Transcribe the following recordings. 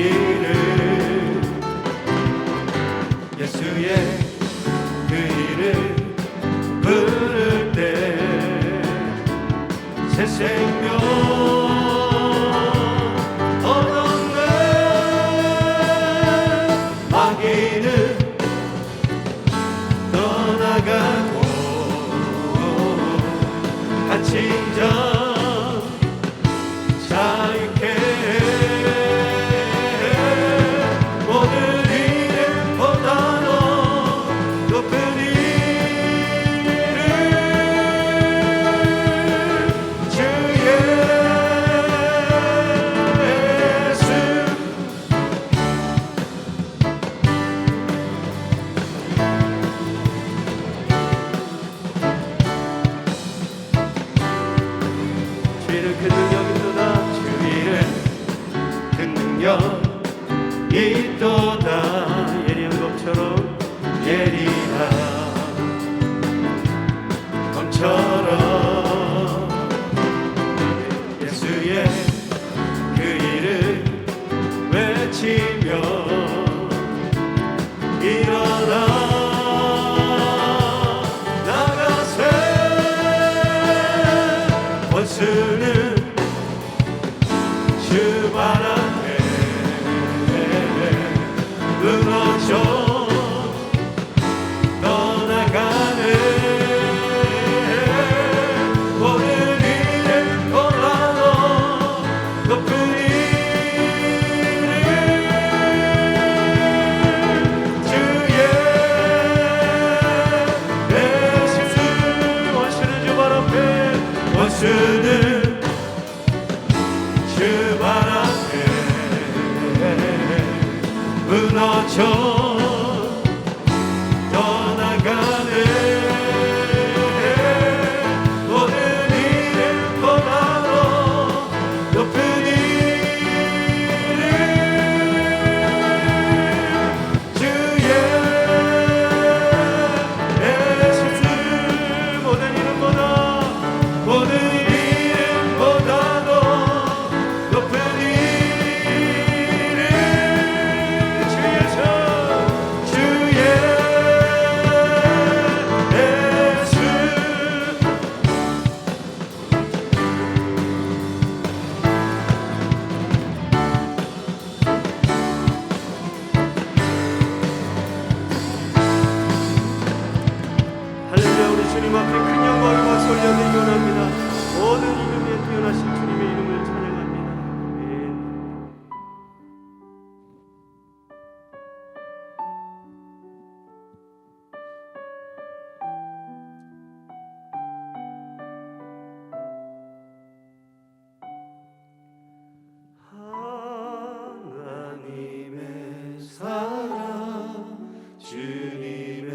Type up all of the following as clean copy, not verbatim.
이름 예수의 그 이름 부를 때 새 생명 얻었네. 마귀는 떠나가고 갇힌 자 자유케 모든 이름보다도 높은 이름 주 예수. 주의는 그 능력이 있도다. 주의는 그 능력이 있도다. 예리한 검처럼 예리한 검처럼 예수의 그 이름 외치며 일어나 나가세. 원수는 주 발 앞에 무너져 떠나가네. 모든 이름보다도 높은 이름 주 예수. 원수는 주 발 앞에 원수는 주 발 앞에 무너져 떠나가네. 모든 이름보다도 높은 이름 주 예수. 모든 이름보다 모든 이름보다도 높은 이름 주 예수. 주 예수. 할렐루야. 우리 주님 앞에 큰 영광과 소리하며 원합니다. 모든 이름에 뛰어나신 주님의 이름을 찬양합니다. 아멘. 하나님의 사랑 주님의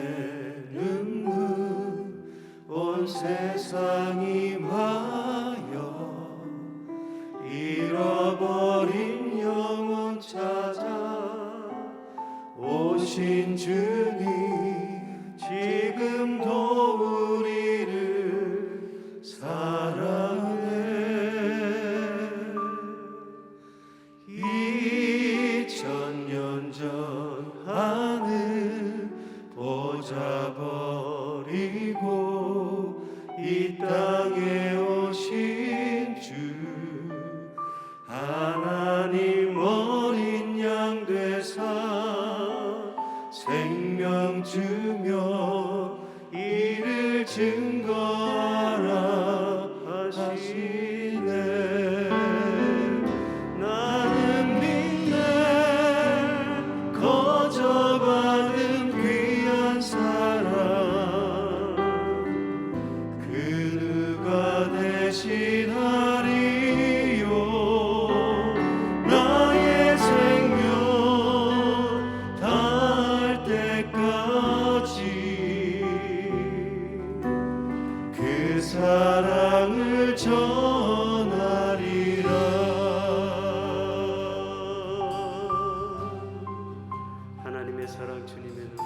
눈물 온 세상이 임하여 잃어버린 영혼 찾아 오신 주님 지금도 우리를 사랑해. 2000년 전 하늘 보좌 버리고 이 땅에 오신 주 하나님 어린 양 되사 생명 주며 이를 증거하라 하시네. 나는 믿네 거저받은 귀한 사랑 그 누가 대신하리요. 나의 생명 다할 때까지 그 사랑을 전하리라. 하나님의 사랑 주님의 눈물.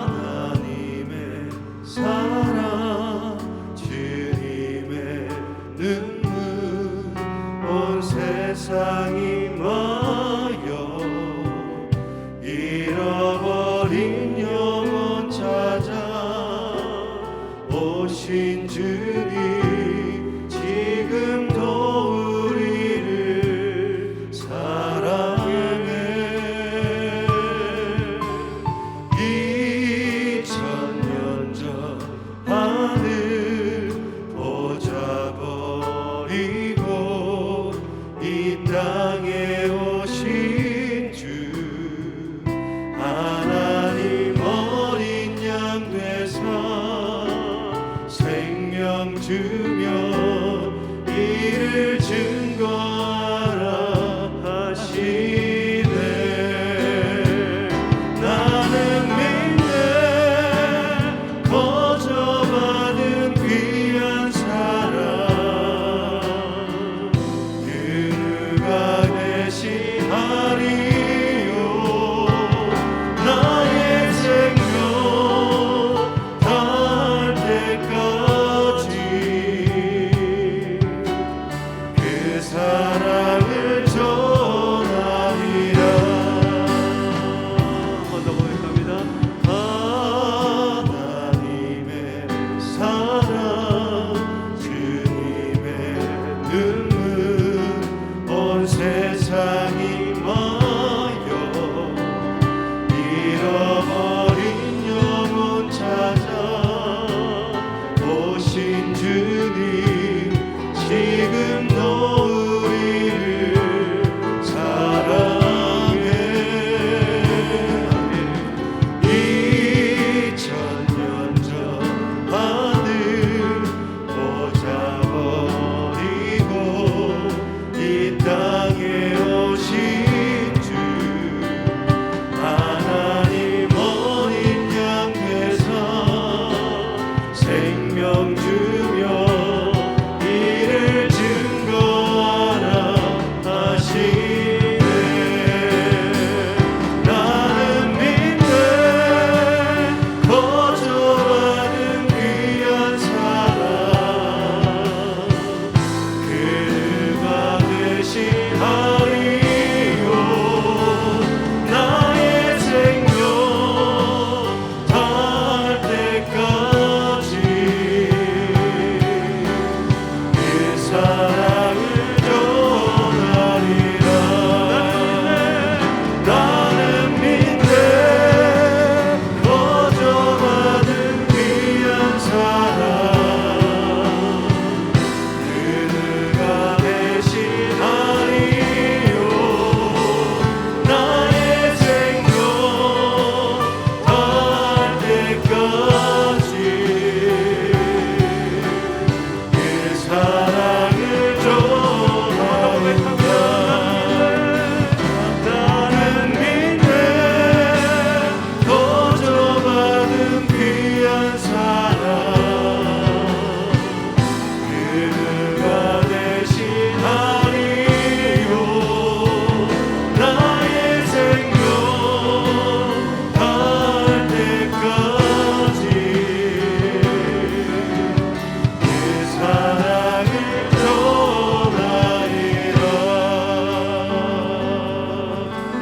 하나님의 사랑 주님의 눈물 온 세상이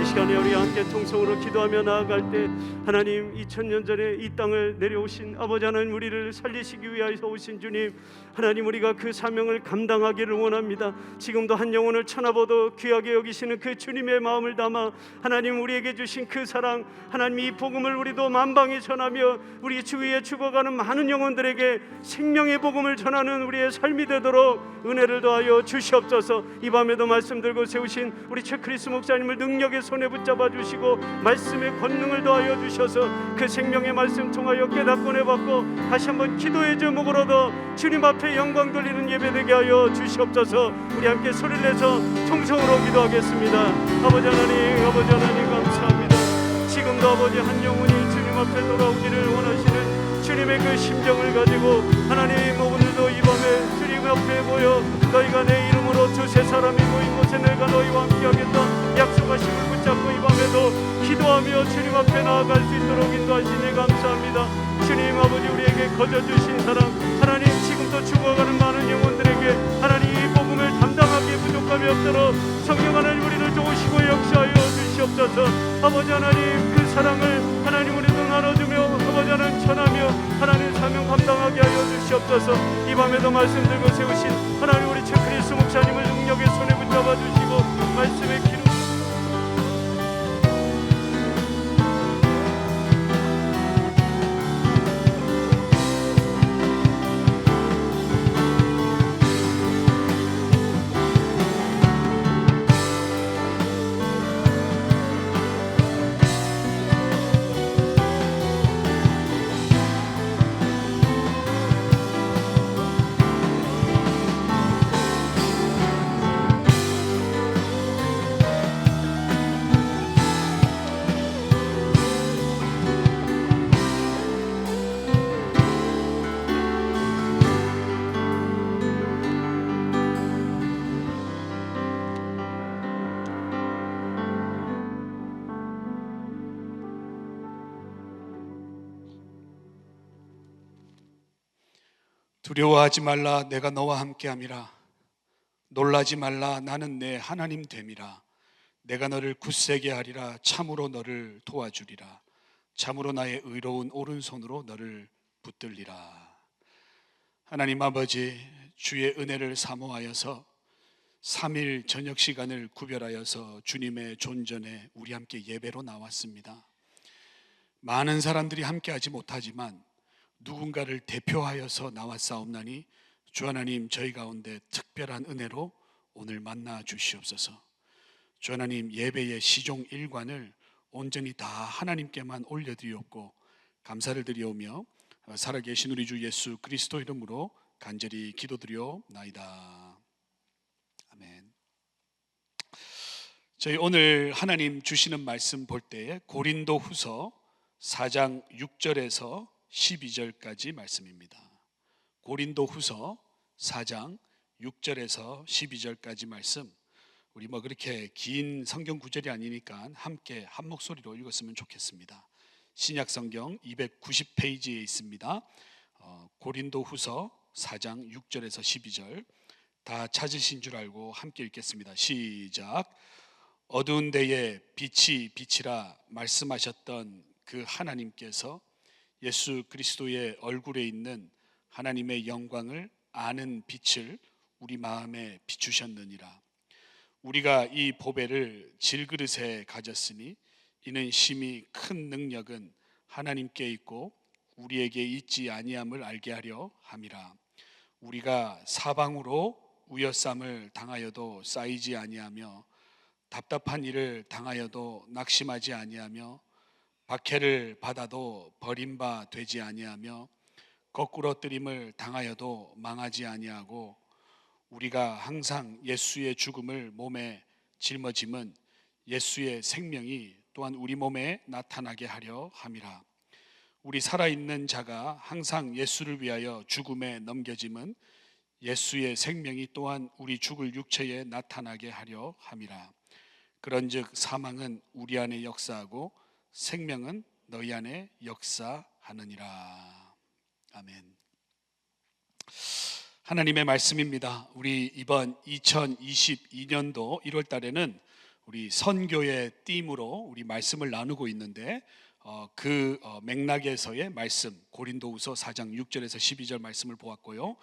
시간에 우리 함께 통성으로 기도하며 나아갈 때 하나님 2000년 전에 이 땅을 내려오신 아버지 하나님, 우리를 살리시기 위하여 오신 주님 하나님, 우리가 그 사명을 감당하기를 원합니다. 지금도 한 영혼을 천하보도 귀하게 여기시는 그 주님의 마음을 담아 하나님 우리에게 주신 그 사랑, 하나님 이 복음을 우리도 만방에 전하며 우리 주위에 죽어가는 많은 영혼들에게 생명의 복음을 전하는 우리의 삶이 되도록 은혜를 더하여 주시옵소서. 이 밤에도 말씀 들고 세우신 우리 최 크리스 목사님을 능력의 손에 붙잡아 주시고 말씀의 권능을 더하여 주셔서 그 생명의 말씀 통하여 깨닫곤 해받고 다시 한번 기도의 제목을 얻어 주님 앞에 영광 돌리는 예배되게 하여 주시옵소서. 우리 함께 소리를 내서 통성으로 기도하겠습니다. 아버지 하나님 감사합니다. 지금도 아버지 한 영혼이 주님 앞에 돌아오기를 원하시는 주님의 그 심정을 가지고 하나님, 오늘도 이 밤에 주님 앞에 모여 너희가 내 이름으로 두세 사람이 모인 곳에 내가 너희와 함께 하겠다 약속하심을 붙잡고 이 밤에도 기도하며 주님 앞에 나아갈 수 있도록 인도하시니 감사합니다. 주님 아버지, 우리에게 거저주신 사랑 하나님, 지금도 죽어가는 많은 영혼들에게 하나님 이 복음을 담당하기에 부족함이 없도록 성령 하나님 우리를 도우시고 역사하여 주시옵소서. 아버지 하나님, 그 사랑을 하나님 우리도 나눠주며 아버지 하나님 전하며 하나님 사명 감당하게 하여 주시옵소서. 이 밤에도 말씀 들고 세우신 하나님 우리 최 크리스 목사님을 능력의 손에 붙잡아 주시고 말씀의 기름 두려워하지 말라, 내가 너와 함께함이라. 놀라지 말라, 나는 내 하나님 됨이라. 내가 너를 굳세게 하리라. 참으로 너를 도와주리라. 참으로 나의 의로운 오른손으로 너를 붙들리라. 하나님 아버지, 주의 은혜를 사모하여서 3일 저녁 시간을 구별하여서 주님의 존전에 우리 함께 예배로 나왔습니다. 많은 사람들이 함께하지 못하지만 누군가를 대표하여서 나왔사옵나니 주 하나님, 저희 가운데 특별한 은혜로 오늘 만나 주시옵소서. 주 하나님, 예배의 시종 일관을 온전히 다 하나님께만 올려드리옵고 감사를 드리오며 살아계신 우리 주 예수 그리스도 이름으로 간절히 기도드리옵나이다. 아멘. 저희 오늘 하나님 주시는 말씀 볼 때 고린도 후서 4장 6절에서 12절까지 말씀입니다. 고린도 후서 4장 6절에서 12절까지 말씀, 우리 그렇게 긴 성경 구절이 아니니까 함께 한 목소리로 읽었으면 좋겠습니다. 신약 성경 290페이지에 있습니다. 고린도 후서 4장 6절에서 12절 다 찾으신 줄 알고 함께 읽겠습니다. 시작. 어두운 데에 빛이 빛이라 말씀하셨던 그 하나님께서 예수 그리스도의 얼굴에 있는 하나님의 영광을 아는 빛을 우리 마음에 비추셨느니라. 우리가 이 보배를 질그릇에 가졌으니 이는 심히 큰 능력은 하나님께 있고 우리에게 있지 아니함을 알게 하려 함이라. 우리가 사방으로 우여쌈을 당하여도 쌓이지 아니하며 답답한 일을 당하여도 낙심하지 아니하며 박해를 받아도 버림바 되지 아니하며 거꾸러뜨림을 당하여도 망하지 아니하고 우리가 항상 예수의 죽음을 몸에 짊어짐은 예수의 생명이 또한 우리 몸에 나타나게 하려 함이라. 우리 살아있는 자가 항상 예수를 위하여 죽음에 넘겨짐은 예수의 생명이 또한 우리 죽을 육체에 나타나게 하려 함이라. 그런즉 사망은 우리 안에 역사하고 생명은 너희 안에 역사하느니라. 아멘. 하나님의 말씀입니다. 우리 이번 2022년도 1월 달에는 우리 선교의 띠으로 우리 말씀을 나누고 있는데 그 맥락에서의 말씀 고린도후서 4장 6절에서 12절 말씀을 보았고요.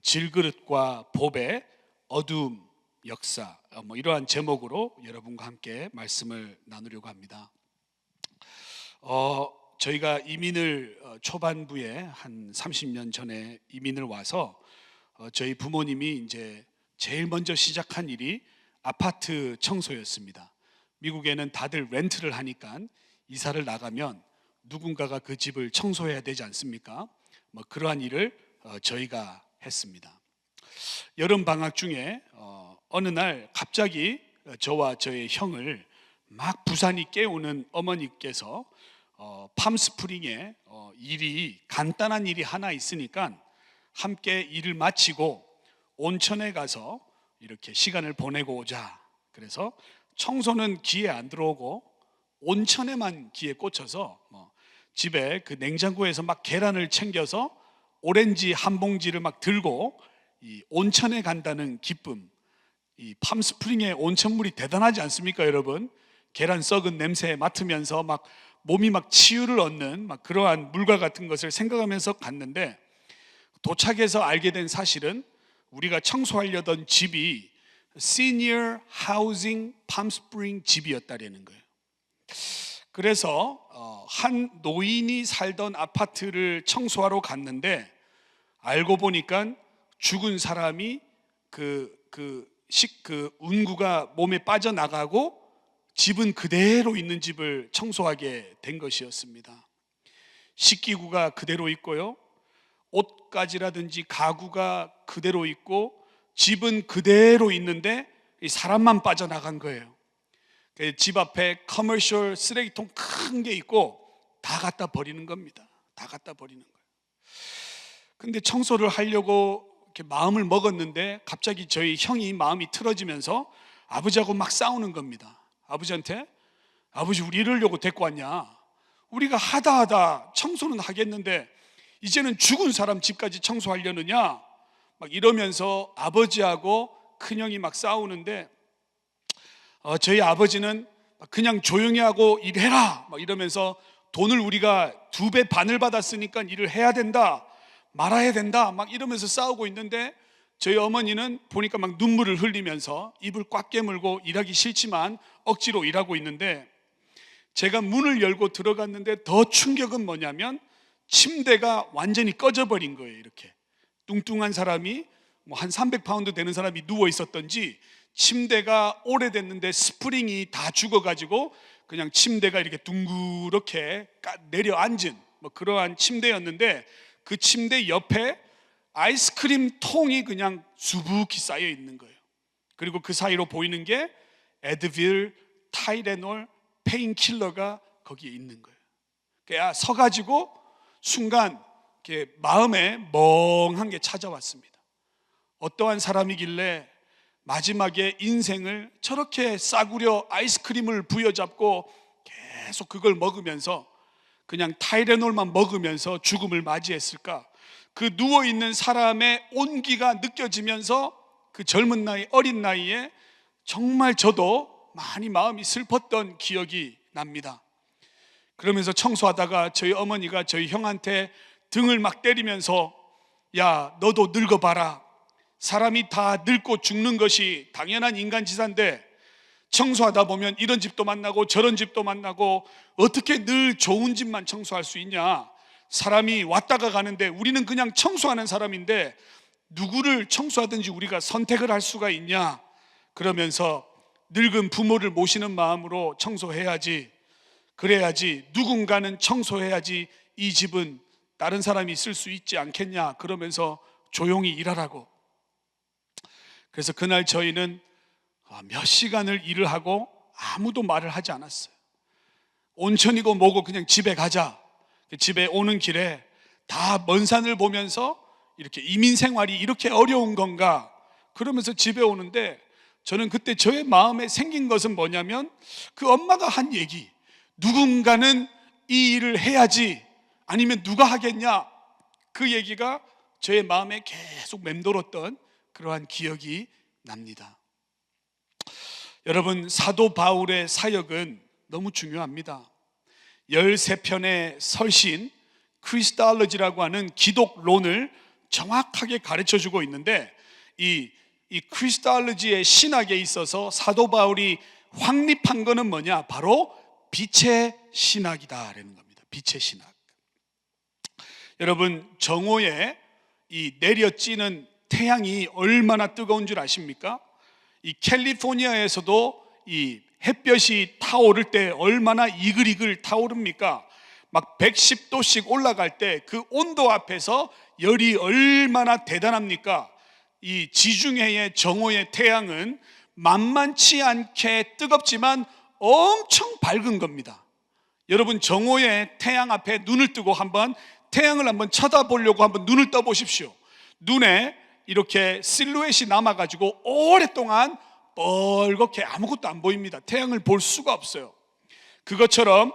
질그릇과 법의 어두움 역사 이러한 제목으로 여러분과 함께 말씀을 나누려고 합니다. 저희가 이민을 초반부에 한 30년 전에 이민을 와서 저희 부모님이 이제 제일 먼저 시작한 일이 아파트 청소였습니다. 미국에는 다들 렌트를 하니까 이사를 나가면 누군가가 그 집을 청소해야 되지 않습니까? 그러한 일을 저희가 했습니다. 여름 방학 중에 어느 날 갑자기 저와 저의 형을 막 부산이 깨우는 어머니께서 팜스프링에 간단한 일이 하나 있으니까 함께 일을 마치고 온천에 가서 이렇게 시간을 보내고 오자. 그래서 청소는 귀에 안 들어오고 온천에만 귀에 꽂혀서 집에 그 냉장고에서 막 계란을 챙겨서 오렌지 한 봉지를 막 들고 이 온천에 간다는 기쁨. 이 팜스프링의 온천물이 대단하지 않습니까, 여러분? 계란 썩은 냄새 맡으면서 막 몸이 막 치유를 얻는 막 그러한 물과 같은 것을 생각하면서 갔는데, 도착해서 알게 된 사실은 우리가 청소하려던 집이 Senior Housing Palm Spring 집이었다라는 거예요. 그래서 한 노인이 살던 아파트를 청소하러 갔는데 알고 보니까 죽은 사람이 그 운구가 몸에 빠져나가고 집은 그대로 있는 집을 청소하게 된 것이었습니다. 식기구가 그대로 있고요, 옷가지라든지 가구가 그대로 있고 집은 그대로 있는데 이 사람만 빠져나간 거예요. 집 앞에 커머셜 쓰레기통 큰 게 있고 다 갖다 버리는 겁니다. 다 갖다 버리는 거예요. 근데 청소를 하려고 이렇게 마음을 먹었는데 갑자기 저희 형이 마음이 틀어지면서 아버지하고 막 싸우는 겁니다. 아버지한테, 아버지 우리 이러려고 데리고 왔냐? 우리가 하다 청소는 하겠는데 이제는 죽은 사람 집까지 청소하려느냐? 막 이러면서 아버지하고 큰형이 막 싸우는데 저희 아버지는 그냥 조용히 하고 일해라 막 이러면서 돈을 우리가 2배 반을 받았으니까 일을 해야 된다, 말아야 된다 막 이러면서 싸우고 있는데 저희 어머니는 보니까 막 눈물을 흘리면서 입을 꽉 깨물고 일하기 싫지만 억지로 일하고 있는데, 제가 문을 열고 들어갔는데 더 충격은 뭐냐면 침대가 완전히 꺼져버린 거예요. 이렇게 뚱뚱한 사람이 한 300파운드 되는 사람이 누워 있었던지 침대가 오래됐는데 스프링이 다 죽어가지고 그냥 침대가 이렇게 둥그렇게 내려앉은 그러한 침대였는데, 그 침대 옆에 아이스크림 통이 그냥 수북히 쌓여 있는 거예요. 그리고 그 사이로 보이는 게 에드빌, 타이레놀, 페인킬러가 거기에 있는 거예요. 그냥 서가지고 순간 이렇게 마음에 멍한 게 찾아왔습니다. 어떠한 사람이길래 마지막에 인생을 저렇게 싸구려 아이스크림을 부여잡고 계속 그걸 먹으면서 그냥 타이레놀만 먹으면서 죽음을 맞이했을까? 그 누워있는 사람의 온기가 느껴지면서 그 젊은 나이, 어린 나이에 정말 저도 많이 마음이 슬펐던 기억이 납니다. 그러면서 청소하다가 저희 어머니가 저희 형한테 등을 막 때리면서 야, 너도 늙어봐라. 사람이 다 늙고 죽는 것이 당연한 인간지사인데 청소하다 보면 이런 집도 만나고 저런 집도 만나고 어떻게 늘 좋은 집만 청소할 수 있냐? 사람이 왔다가 가는데 우리는 그냥 청소하는 사람인데 누구를 청소하든지 우리가 선택을 할 수가 있냐? 그러면서 늙은 부모를 모시는 마음으로 청소해야지, 그래야지, 누군가는 청소해야지 이 집은 다른 사람이 쓸 수 있지 않겠냐? 그러면서 조용히 일하라고. 그래서 그날 저희는 몇 시간을 일을 하고 아무도 말을 하지 않았어요. 온천이고 뭐고 그냥 집에 가자. 집에 오는 길에 다 먼 산을 보면서 이렇게 이민 생활이 이렇게 어려운 건가? 그러면서 집에 오는데 저는 그때 저의 마음에 생긴 것은 뭐냐면 그 엄마가 한 얘기, 누군가는 이 일을 해야지 아니면 누가 하겠냐, 그 얘기가 저의 마음에 계속 맴돌았던 그러한 기억이 납니다. 여러분, 사도 바울의 사역은 너무 중요합니다. 13편의 설신 크리스탈로지라고 하는 기독론을 정확하게 가르쳐주고 있는데, 이 크리스탈로지의 신학에 있어서 사도 바울이 확립한 것은 뭐냐? 바로 빛의 신학이다라는 겁니다. 빛의 신학. 여러분, 정오에 이 내려찌는 태양이 얼마나 뜨거운 줄 아십니까? 이 캘리포니아에서도 이 햇볕이 타오를 때 얼마나 이글이글 타오릅니까? 막 110도씩 올라갈 때 그 온도 앞에서 열이 얼마나 대단합니까? 이 지중해의 정오의 태양은 만만치 않게 뜨겁지만 엄청 밝은 겁니다. 여러분, 정오의 태양 앞에 눈을 뜨고 한번 태양을 한번 쳐다보려고 한번 눈을 떠 보십시오. 눈에 이렇게 실루엣이 남아가지고 오랫동안 뻘겋게 아무것도 안 보입니다. 태양을 볼 수가 없어요. 그것처럼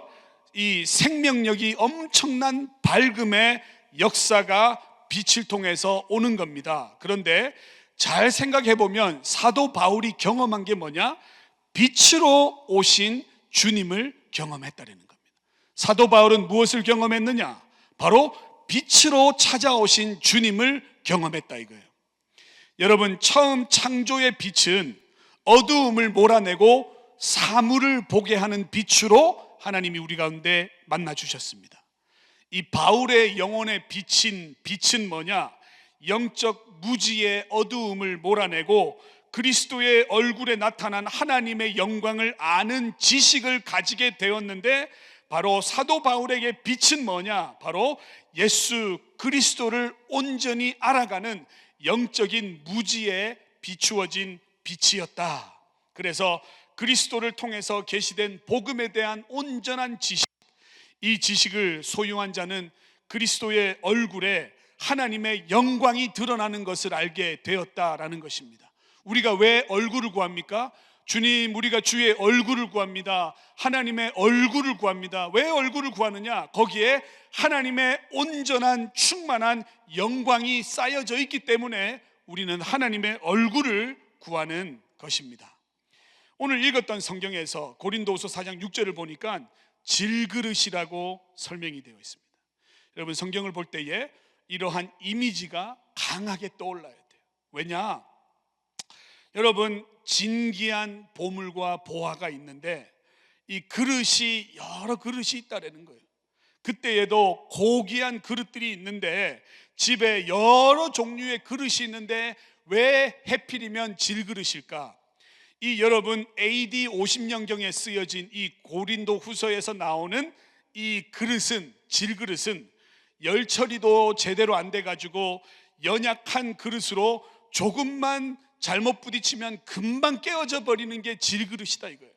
이 생명력이 엄청난 밝음의 역사가 빛을 통해서 오는 겁니다. 그런데 잘 생각해 보면 사도 바울이 경험한 게 뭐냐? 빛으로 오신 주님을 경험했다는 겁니다. 사도 바울은 무엇을 경험했느냐? 바로 빛으로 찾아오신 주님을 경험했다 이거예요. 여러분, 처음 창조의 빛은 어두움을 몰아내고 사물을 보게 하는 빛으로 하나님이 우리 가운데 만나 주셨습니다. 이 바울의 영혼에 비친 빛은 뭐냐? 영적 무지의 어두움을 몰아내고 그리스도의 얼굴에 나타난 하나님의 영광을 아는 지식을 가지게 되었는데, 바로 사도 바울에게 빛은 뭐냐? 바로 예수 그리스도를 온전히 알아가는 영적인 무지에 비추어진 빛이었다. 그래서 그리스도를 통해서 계시된 복음에 대한 온전한 지식, 이 지식을 소유한 자는 그리스도의 얼굴에 하나님의 영광이 드러나는 것을 알게 되었다라는 것입니다. 우리가 왜 얼굴을 구합니까? 주님, 우리가 주의 얼굴을 구합니다. 하나님의 얼굴을 구합니다. 왜 얼굴을 구하느냐? 거기에 하나님의 온전한 충만한 영광이 쌓여져 있기 때문에 우리는 하나님의 얼굴을 구하는 것입니다. 오늘 읽었던 성경에서 고린도후서 4장 6절을 보니까 질그릇이라고 설명이 되어 있습니다. 여러분, 성경을 볼 때에 이러한 이미지가 강하게 떠올라야 돼요. 왜냐? 여러분, 진귀한 보물과 보화가 있는데 이 그릇이 여러 그릇이 있다라는 거예요. 그때에도 고귀한 그릇들이 있는데 집에 여러 종류의 그릇이 있는데 왜 해필이면 질그릇일까? 이 여러분, AD 50년경에 쓰여진 이 고린도 후서에서 나오는 이 그릇은, 질그릇은 열 처리도 제대로 안 돼가지고 연약한 그릇으로 조금만 잘못 부딪히면 금방 깨어져 버리는 게 질그릇이다 이거예요.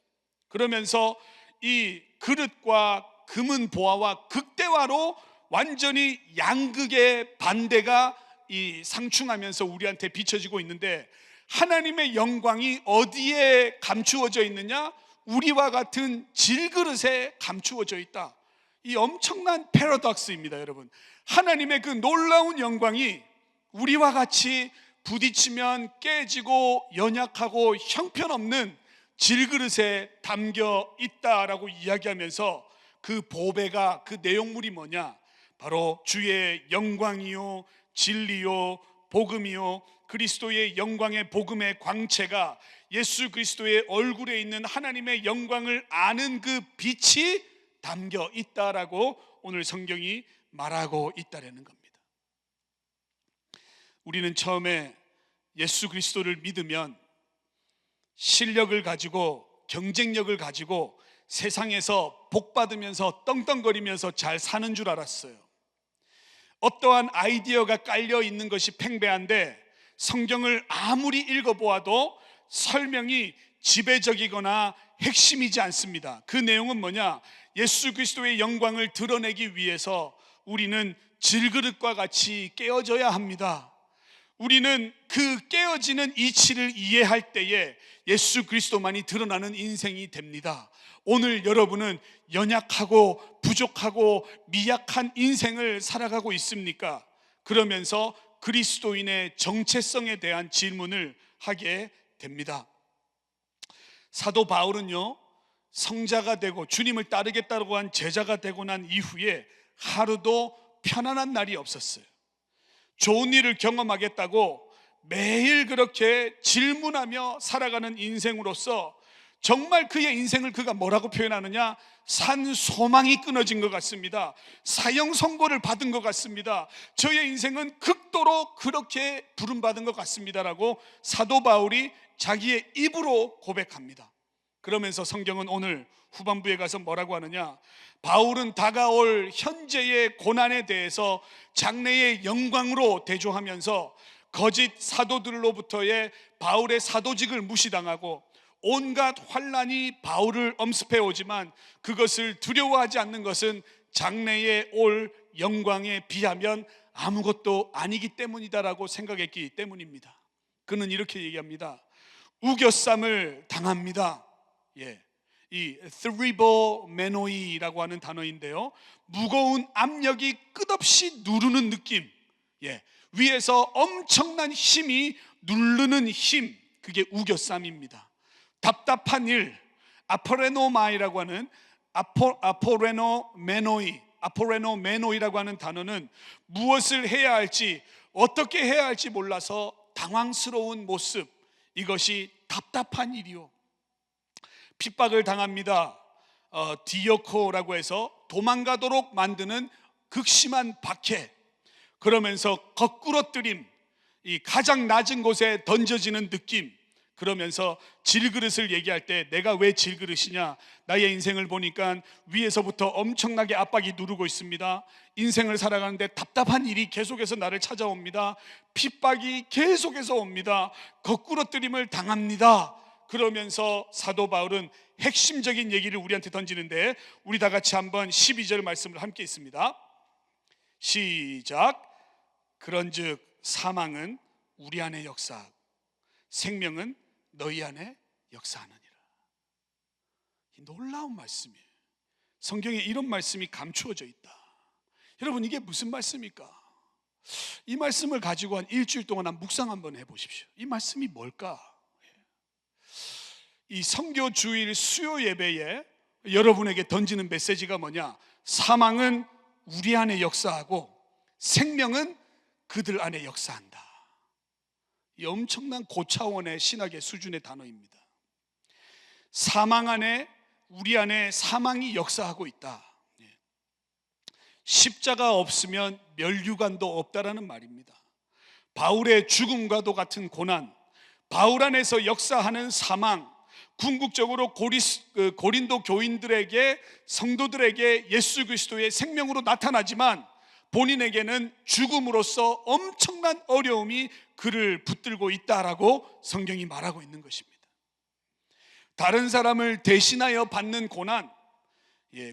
그러면서 이 그릇과 금은 보화와 극대화로 완전히 양극의 반대가 이 상충하면서 우리한테 비춰지고 있는데, 하나님의 영광이 어디에 감추어져 있느냐? 우리와 같은 질그릇에 감추어져 있다. 이 엄청난 패러독스입니다. 여러분, 하나님의 그 놀라운 영광이 우리와 같이 부딪히면 깨지고 연약하고 형편없는 질그릇에 담겨 있다라고 이야기하면서 그 보배가, 그 내용물이 뭐냐? 바로 주의 영광이요 진리요 복음이요 그리스도의 영광의 복음의 광채가 예수 그리스도의 얼굴에 있는 하나님의 영광을 아는 그 빛이 담겨 있다라고 오늘 성경이 말하고 있다라는 겁니다. 우리는 처음에 예수 그리스도를 믿으면 실력을 가지고 경쟁력을 가지고 세상에서 복 받으면서 떵떵거리면서 잘 사는 줄 알았어요. 어떠한 아이디어가 깔려 있는 것이 팽배한데 성경을 아무리 읽어보아도 설명이 지배적이거나 핵심이지 않습니다. 그 내용은 뭐냐? 예수 그리스도의 영광을 드러내기 위해서 우리는 질그릇과 같이 깨어져야 합니다. 우리는 그 깨어지는 이치를 이해할 때에 예수 그리스도만이 드러나는 인생이 됩니다. 오늘 여러분은 연약하고 부족하고 미약한 인생을 살아가고 있습니까? 그러면서 그리스도인의 정체성에 대한 질문을 하게 됩니다. 사도 바울은요, 성자가 되고 주님을 따르겠다고 한 제자가 되고 난 이후에 하루도 편안한 날이 없었어요. 좋은 일을 경험하겠다고 매일 그렇게 질문하며 살아가는 인생으로서 정말 그의 인생을 그가 뭐라고 표현하느냐, 산 소망이 끊어진 것 같습니다. 사형 선고를 받은 것 같습니다. 저의 인생은 극도로 그렇게 부름받은 것 같습니다라고 사도 바울이 자기의 입으로 고백합니다. 그러면서 성경은 오늘 후반부에 가서 뭐라고 하느냐, 바울은 다가올 현재의 고난에 대해서 장래의 영광으로 대조하면서 거짓 사도들로부터의 바울의 사도직을 무시당하고 온갖 환난이 바울을 엄습해 오지만 그것을 두려워하지 않는 것은 장래에 올 영광에 비하면 아무것도 아니기 때문이다라고 생각했기 때문입니다. 그는 이렇게 얘기합니다. 우겨쌈을 당합니다. 이 theribomenoi 라고 하는 단어인데요, 무거운 압력이 끝없이 누르는 느낌, 위에서 엄청난 힘이 누르는 힘, 그게 우겨쌈입니다. 답답한 일, 아포레노마이라고 하는 아포레노메노이라고 하는 단어는 무엇을 해야 할지, 어떻게 해야 할지 몰라서 당황스러운 모습, 이것이 답답한 일이요. 핍박을 당합니다. 디오코라고 해서 도망가도록 만드는 극심한 박해, 그러면서 거꾸러뜨림, 이 가장 낮은 곳에 던져지는 느낌, 그러면서 질그릇을 얘기할 때 내가 왜 질그릇이냐, 나의 인생을 보니까 위에서부터 엄청나게 압박이 누르고 있습니다. 인생을 살아가는데 답답한 일이 계속해서 나를 찾아옵니다. 핍박이 계속해서 옵니다. 거꾸러뜨림을 당합니다. 그러면서 사도 바울은 핵심적인 얘기를 우리한테 던지는데, 우리 다 같이 한번 12절 말씀을 함께 있습니다. 시작. 그런즉 사망은 우리 안에 역사하고 생명은 너희 안에 역사하느니라. 이 놀라운 말씀이에요. 성경에 이런 말씀이 감추어져 있다. 여러분, 이게 무슨 말씀입니까? 이 말씀을 가지고 한 일주일 동안 묵상 한번 해보십시오. 이 말씀이 뭘까? 이 선교 주일 수요 예배에 여러분에게 던지는 메시지가 뭐냐? 사망은 우리 안에 역사하고 생명은 그들 안에 역사한다. 이 엄청난 고차원의 신학의 수준의 단어입니다. 사망 안에, 우리 안에 사망이 역사하고 있다. 십자가 없으면 면류관도 없다라는 말입니다. 바울의 죽음과도 같은 고난, 바울 안에서 역사하는 사망, 궁극적으로 고린도 교인들에게, 성도들에게 예수 그리스도의 생명으로 나타나지만 본인에게는 죽음으로써 엄청난 어려움이 그를 붙들고 있다라고 성경이 말하고 있는 것입니다. 다른 사람을 대신하여 받는 고난,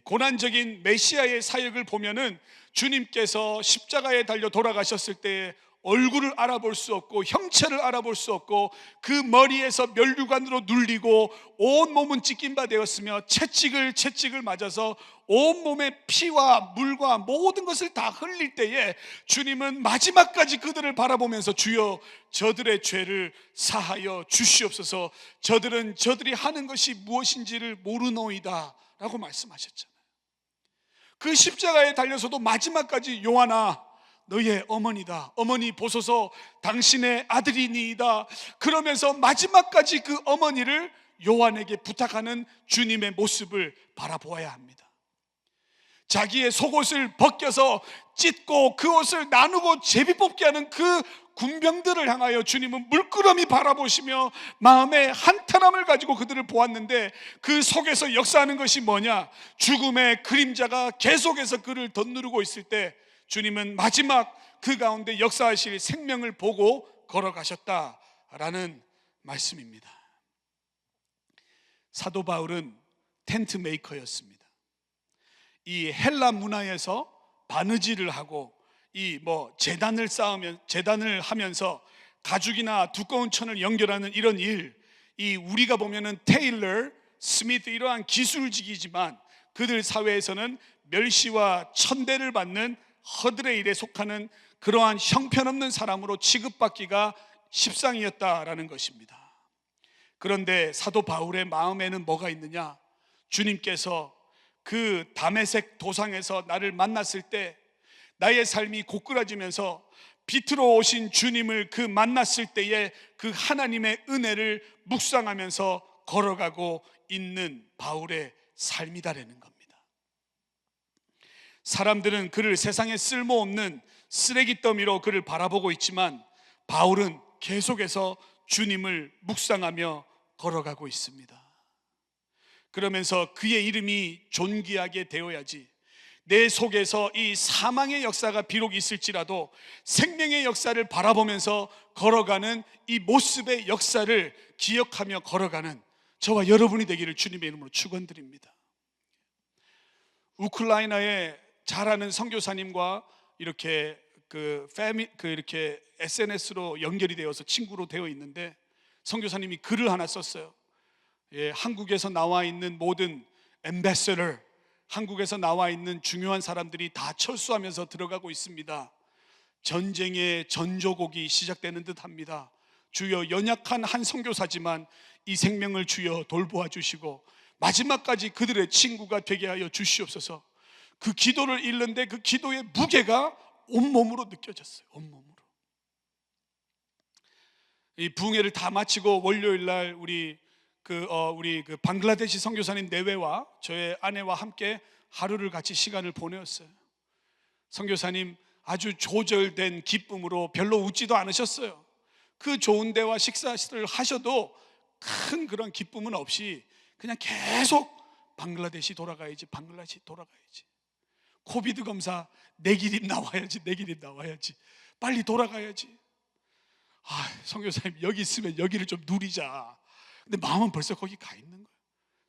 고난적인 메시아의 사역을 보면은 주님께서 십자가에 달려 돌아가셨을 때 얼굴을 알아볼 수 없고 형체를 알아볼 수 없고 그 머리에서 면류관으로 눌리고 온 몸은 찢긴 바 되었으며 채찍을 맞아서 온몸에 피와 물과 모든 것을 다 흘릴 때에 주님은 마지막까지 그들을 바라보면서 주여 저들의 죄를 사하여 주시옵소서, 저들은 저들이 하는 것이 무엇인지를 모르노이다 라고 말씀하셨잖아요. 그 십자가에 달려서도 마지막까지 요한아 너의 어머니다, 어머니 보소서 당신의 아들이니이다 그러면서 마지막까지 그 어머니를 요한에게 부탁하는 주님의 모습을 바라보아야 합니다. 자기의 속옷을 벗겨서 찢고 그 옷을 나누고 제비 뽑게 하는 그 군병들을 향하여 주님은 물끄러미 바라보시며 마음에 한탄함을 가지고 그들을 보았는데, 그 속에서 역사하는 것이 뭐냐? 죽음의 그림자가 계속해서 그를 덧누르고 있을 때 주님은 마지막 그 가운데 역사하실 생명을 보고 걸어가셨다라는 말씀입니다. 사도 바울은 텐트 메이커였습니다. 이 헬라 문화에서 바느질을 하고 재단을 하면서 가죽이나 두꺼운 천을 연결하는 이런 일, 이 우리가 보면은 테일러, 스미트 이러한 기술직이지만 그들 사회에서는 멸시와 천대를 받는 허들의 일에 속하는 그러한 형편없는 사람으로 취급받기가 십상이었다라는 것입니다. 그런데 사도 바울의 마음에는 뭐가 있느냐? 주님께서 그 다메섹 도상에서 나를 만났을 때 나의 삶이 고꾸라지면서 비틀어 오신 주님을 그 만났을 때에 그 하나님의 은혜를 묵상하면서 걸어가고 있는 바울의 삶이다라는 겁니다. 사람들은 그를 세상에 쓸모없는 쓰레기 더미로 그를 바라보고 있지만 바울은 계속해서 주님을 묵상하며 걸어가고 있습니다. 그러면서 그의 이름이 존귀하게 되어야지, 내 속에서 이 사망의 역사가 비록 있을지라도 생명의 역사를 바라보면서 걸어가는 이 모습의 역사를 기억하며 걸어가는 저와 여러분이 되기를 주님의 이름으로 축원드립니다. 우크라이나에 잘 아는 선교사님과 이렇게 이렇게 SNS로 연결이 되어서 친구로 되어 있는데, 선교사님이 글을 하나 썼어요. 한국에서 나와 있는 모든 엠베서더, 한국에서 나와 있는 중요한 사람들이 다 철수하면서 들어가고 있습니다. 전쟁의 전조곡이 시작되는 듯 합니다. 주여, 연약한 한 선교사지만 이 생명을 주여 돌보아 주시고 마지막까지 그들의 친구가 되게 하여 주시옵소서. 그 기도를 읽는데 그 기도의 무게가 온몸으로 느껴졌어요. 온몸으로. 이 부흥회를 다 마치고 월요일 날 우리 방글라데시 선교사님 내외와 저의 아내와 함께 하루를 같이 시간을 보내었어요. 선교사님 아주 조절된 기쁨으로 별로 웃지도 않으셨어요. 그 좋은 데와 식사를 하셔도 큰 그런 기쁨은 없이 그냥 계속 방글라데시 돌아가야지, 방글라데시 돌아가야지, 코비드 검사 내기립 나와야지, 내기립 나와야지, 빨리 돌아가야지. 선교사님 여기 있으면 여기를 좀 누리자. 근데 마음은 벌써 거기 가 있는 거예요.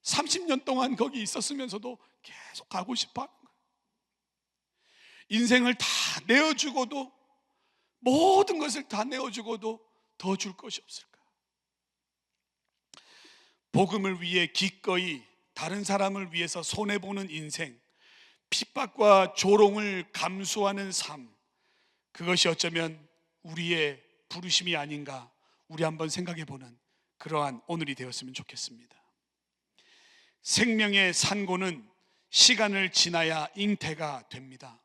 30년 동안 거기 있었으면서도 계속 가고 싶어 하는 거예요. 인생을 다 내어주고도, 모든 것을 다 내어주고도 더 줄 것이 없을까? 복음을 위해 기꺼이 다른 사람을 위해서 손해보는 인생, 핍박과 조롱을 감수하는 삶, 그것이 어쩌면 우리의 부르심이 아닌가, 우리 한번 생각해보는 그러한 오늘이 되었으면 좋겠습니다. 생명의 산고는 시간을 지나야 잉태가 됩니다.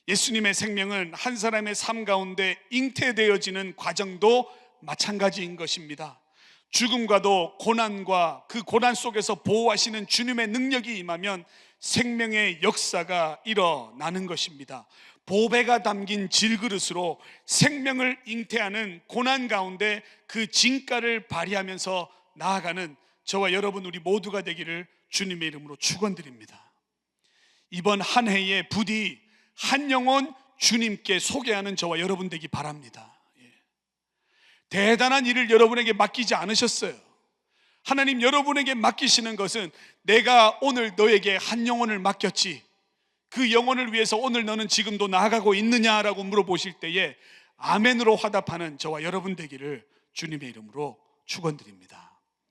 예수님의 생명은 한 사람의 삶 가운데 잉태되어지는 과정도 마찬가지인 것입니다. 죽음과도 고난과 그 고난 속에서 보호하시는 주님의 능력이 임하면 생명의 역사가 일어나는 것입니다. 보배가 담긴 질그릇으로 생명을 잉태하는 고난 가운데 그 진가를 발휘하면서 나아가는 저와 여러분 우리 모두가 되기를 주님의 이름으로 축원드립니다. 이번 한 해에 부디 한 영혼 주님께 소개하는 저와 여러분 되기 바랍니다. 대단한 일을 여러분에게 맡기지 않으셨어요. 하나님 여러분에게 맡기시는 것은 내가 오늘 너에게 한 영혼을 맡겼지, 그 영혼을 위해서 오늘 너는 지금도 나아가고 있느냐라고 물어보실 때에 아멘으로 화답하는 저와 여러분 되기를 주님의 이름으로 축원드립니다.